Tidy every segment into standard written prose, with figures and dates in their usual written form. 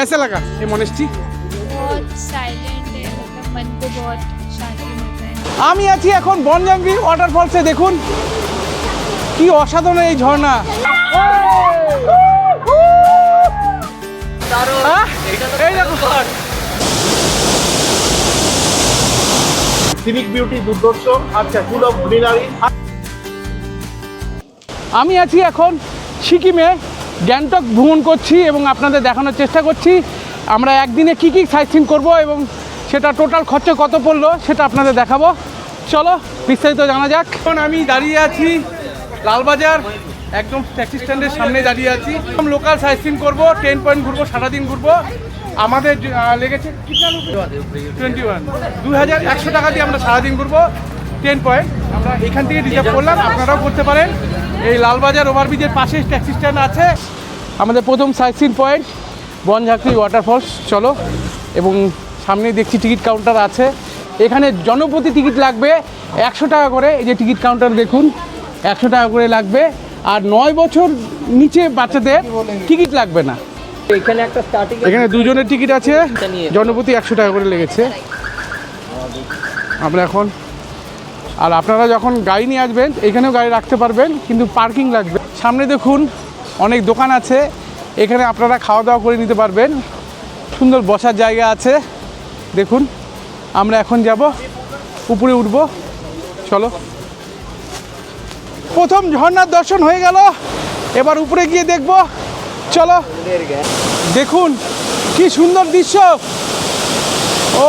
कैसा लगा ये मोनेस्ट्री? बहुत साइलेंट है, मतलब मन को बहुत शांति मिलता है। আমি আছি এখন বনজাঙ্গি ওয়াটারফলসে। দেখুন কি অসাধারণ এই ঝর্ণা। এই দেখো সিনিক বিউটি দুর্ধর্ষ। আচ্ছা, ফুল অফ গ্রিনারি। আমি আছি এখন সিকিমে, গ্যাংটক ভ্রমণ করছি এবং আপনাদের দেখানোর চেষ্টা করছি আমরা একদিনে কী কী সাইট সিন করবো এবং সেটা টোটাল খরচা কত পড়লো সেটা আপনাদের দেখাবো। চলো বিস্তারিত জানা যাক। এখন আমি দাঁড়িয়ে আছি লালবাজার, একদম ট্যাক্সি স্ট্যান্ডের সামনে দাঁড়িয়ে আছি। লোকাল সাইট সিন করবো, 10 পয়েন্ট ঘুরবো, সারাদিন ঘুরবো। আমাদের লেগেছে 2100 টাকা দিয়ে আমরা সারাদিন ঘুরবো 10 পয়েন্ট। আমরা এখান থেকে রিজার্ভ করলাম, আপনারাও করতে পারেন। এই লালবাজার ওভারব্রিজের পাশে ট্যাক্সি স্ট্যান্ড আছে। আমাদের প্রথম সাইট সিন পয়েন্ট বনঝাঁকড়ি ওয়াটারফলস। চলো, এবং সামনে দেখছি টিকিট কাউন্টার আছে। এখানে জনপ্রতি টিকিট লাগবে 100 টাকা করে। এই যে টিকিট কাউন্টার দেখুন, 100 টাকা করে লাগবে। আর 9 বছর নিচে বাচ্চাদের টিকিট লাগবে না। এখানে একটা স্টার্টিং, এখানে দুজনের টিকিট আছে, জনপ্রতি 100 টাকা করে লেগেছে। আমরা এখন, আর আপনারা যখন গাড়ি নিয়ে আসবেন এখানেও গাড়ি রাখতে পারবেন, কিন্তু পার্কিং লাগবে। সামনে দেখুন অনেক দোকান আছে, এখানে আপনারা খাওয়া দাওয়া করে নিতে পারবেন। সুন্দর বসার জায়গা আছে। দেখুন আমরা এখন যাব, উপরে উঠব। চলো, প্রথম ঝর্ণার দর্শন হয়ে গেল, এবার উপরে গিয়ে দেখব। চলো, দেখুন কি সুন্দর দৃশ্য। ও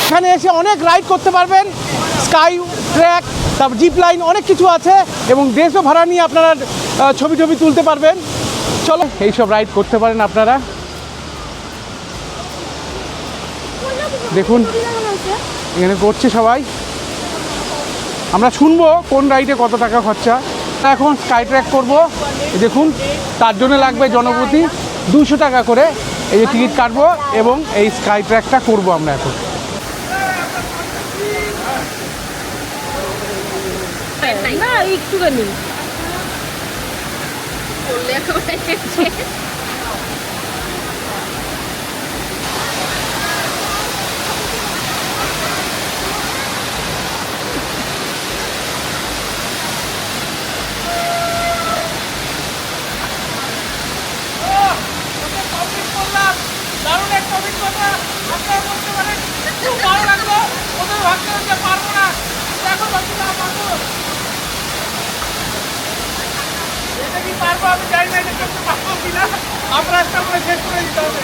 এখানে এসে অনেক রাইড করতে পারবেন, স্কাই ট্র্যাক, তারপর জিপ লাইন, অনেক কিছু আছে। এবং ড্রেসও ভাড়া নিয়ে আপনারা ছবি তুলতে পারবেন। চলো, এইসব রাইড করতে পারেন আপনারা। দেখুন এখানে করছে সবাই। আমরা শুনবো কোন রাইডে কত টাকা খরচা। এখন স্কাই ট্র্যাক করবো। দেখুন তার জন্য লাগবে জনপ্রতি 200 টাকা করে। এই যে টিকিট কাটবো এবং এই স্কাই ট্র্যাকটা করবো আমরা এখন। না একটুখানি দারুণ একটা অভিজ্ঞতা। আপনারা করতে পারেন, খুব ভালো লাগলো। ওদের ভাবছিলাম যে পারবো না, এখন ভাবছিলাম পারবো। এটা কি পারবো আমি জানি না, এটা করতে পারবো কিনা। আমরা একটা করে শেষ করে দিতে হবে।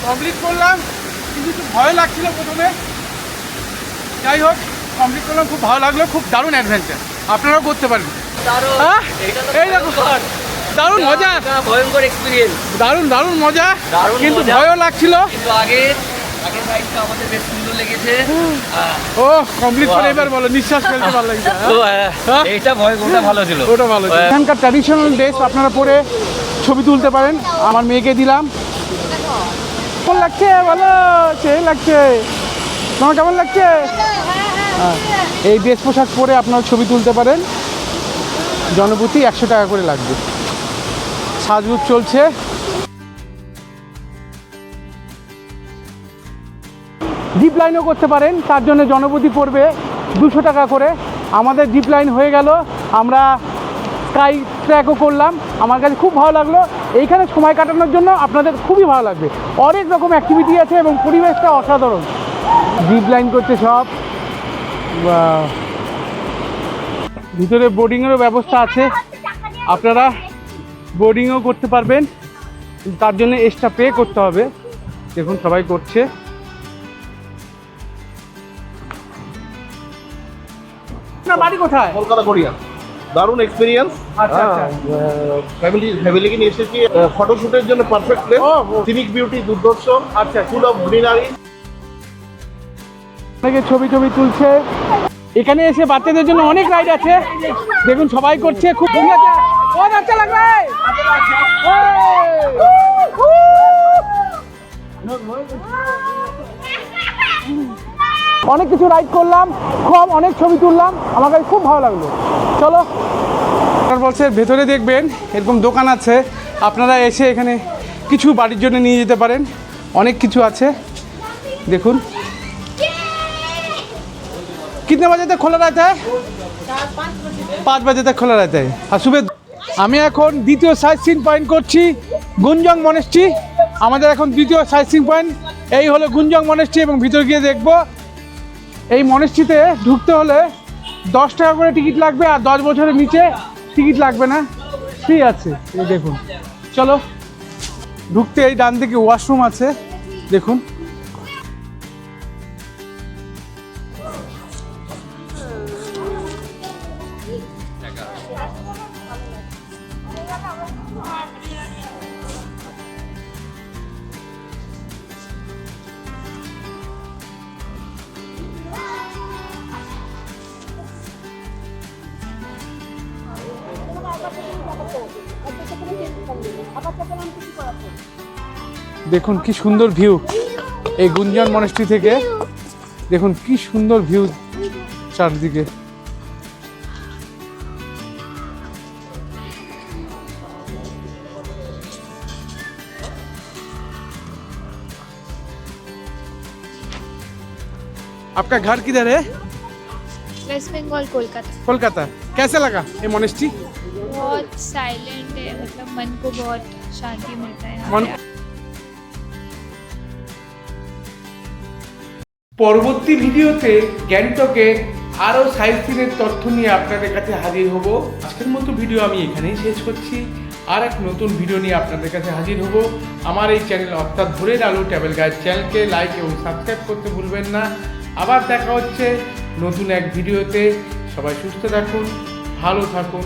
কমপ্লিট করলাম, কিন্তু একটু ভয় লাগছিল প্রথমে। যাই হোক, কমপ্লিট করলাম, খুব ভালো লাগলো। খুব দারুণ অ্যাডভেঞ্চার, আপনারাও করতে পারেন। এই দেখো, দারুণ মজা, ভয়ঙ্কর এক্সপিরিয়েন্স, দারুণ মজা, কিন্তু ভয়ও লাগছিল। কিন্তু আগের রাইডটা আমাদের বেশ সুন্দর লেগেছে। ও কমপ্লিট করে এবার বলো, নিঃশ্বাস ফেলতে ভালো লাগছে। এইটা ওটা ভালো ছিল, ওটা ভালো ছিল। এখানকার ট্র্যাডিশনাল ড্রেস আপনারা পরে ছবি তুলতে পারেন। আমার মেয়েকে দিলাম। কেমন লাগছে বলো? সেই লাগছে। তোমার কেমন লাগছে? এই ড্রেস পোশাক পরে আপনারা ছবি তুলতে পারেন। জনপ্রতি 100 টাকা করে লাগবে। সাজগোজ চলছে। জিপ লাইনও করতে পারেন, তার জন্য জনপ্রতি পড়বে 200 টাকা করে। আমাদের জিপ লাইন হয়ে গেল, আমরা স্কাই ট্র্যাকও করলাম, আমার কাছে খুব ভালো লাগলো। এইখানে সময় কাটানোর জন্য আপনাদের খুবই ভালো লাগবে। অনেক রকম অ্যাক্টিভিটি আছে এবং পরিবেশটা অসাধারণ। জিপ লাইন করছে সব, ভিতরে বোর্ডিংয়েরও ব্যবস্থা আছে, আপনারা বোর্ডিংও করতে পারবেন, তার জন্য এক্সট্রা পে করতে হবে। দেখুন সবাই করছে। আপনার বাড়ি কোথায়? কলকাতা কোরিয়া। দারুণ এক্সপিরিয়েন্স। আচ্ছা, আচ্ছা। ফ্যামিলিকে নিয়ে এসেছি, ফটোশুটের জন্য পারফেক্ট প্লেস। ও, সিনিক বিউটি দুর্ধর্ষ, আচ্ছা, ফুল অফ গ্রিনারি। অনেকে ছবি তুলছে। এখানে এসে বাচ্চাদের জন্য অনেক রাইড আছে, দেখুন সবাই করছে, খুব ভালো আছে। बहुत अच्छा लग रहा है। অনেক কিছু রাইড করলাম, খুব অনেক ছবি তুললাম, আমার কাছে খুব ভালো লাগলো। চলো, ওয়াটারফলসের ভেতরে দেখবেন এরকম দোকান আছে, আপনারা এসে এখানে কিছু বাড়ির জন্য নিয়ে যেতে পারেন। অনেক কিছু আছে, দেখুন। कितने बजे तक খোলা रहता है? 5 बजे तक খোলা रहता है। আর সুবে আমি এখন দ্বিতীয় সাইট সিন পয়েন্ট করছি, গুঞ্জং মনেস্ট্রি। আমাদের এখন দ্বিতীয় সাইট সিন পয়েন্ট এই হলো গুঞ্জং মনেস্ট্রি, এবং ভিতরে গিয়ে দেখব। এই মনেস্ট্রিতে ঢুকতে হলে 10 টাকা করে টিকিট লাগবে, আর 10 বছরের নিচে টিকিট লাগবে না, ফ্রি আছে। এই দেখুন, চলো ঢুকতে এই ডান দিকে ওয়াশরুম আছে, দেখুন। দেখুন কি সুন্দর ভিউ এই গুঞ্জন মনেস্ট্রি থেকে, দেখুন কি সুন্দর ভিউ চারদিকে। आपका घर किधर है? वेस्ट बंगाल, कोलकाता। कोलकाता। कैसे लगा ये मॉनेस्ट्री? बहुत साइलेंट है, मतलब मन को बहुत शांति मिलता है यहाँ मन- पे। পরবর্তী ভিডিওতে গ্যাংটকের আরও সাইট সিনের তথ্য নিয়ে আপনাদের কাছে হাজির হব। আজকের মতো ভিডিও আমি এখানেই শেষ করছি। আর এক নতুন ভিডিও নিয়ে আপনাদের কাছে হাজির হব। আমার এই চ্যানেল অর্থাৎ ভোরের আলো ট্রাভেল গাইড চ্যানেলকে লাইক এবং সাবস্ক্রাইব করতে ভুলবেন না। আবার দেখা হচ্ছে নতুন এক ভিডিওতে। সবাই সুস্থ থাকুন, ভালো থাকুন,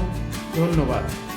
ধন্যবাদ।